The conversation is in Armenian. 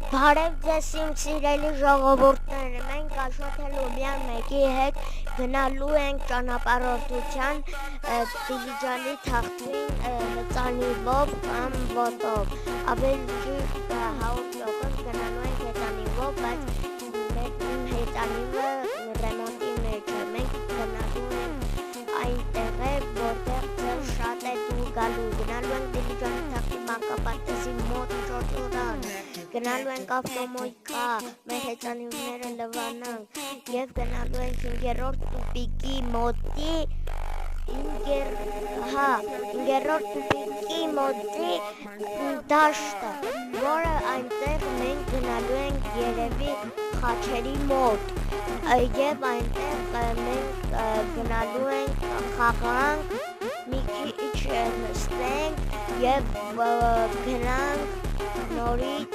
Բարև ձեզ իմ սիրելի ժողովուրդները, մենք Աշոթել Ուլյան մեկի հետ գնալու ենք ճանապարհորդության Դիլիջանի թաղթին հեծանիվով կամ ոտով, ավելի ճիշտ 100% գնալու ենք հեծանիվով, բայց մեր հեծանիվը ռեմոնտի մեջ է, մենք գնալու ենք այնտեղ, որտեղ ձեր շատ է դուր գալու, գնալու ենք Դիլիջանի թաղթի մանկապարտեզի մոտ ճոճուրան, գնալու ենք ավտոմոյկա, մեր հեծանիվները լվանանք և գնալու ենք 5-րդ տուպիկի մոտի 5-րդ տուպիկի մոտի դաշտը, որը այնտեղ մենք գնալու ենք երևի խաչերի մոտ և այնտեղ մենք գնալու ենք խաղանք, մի քիչ նստենք և գնանք նորից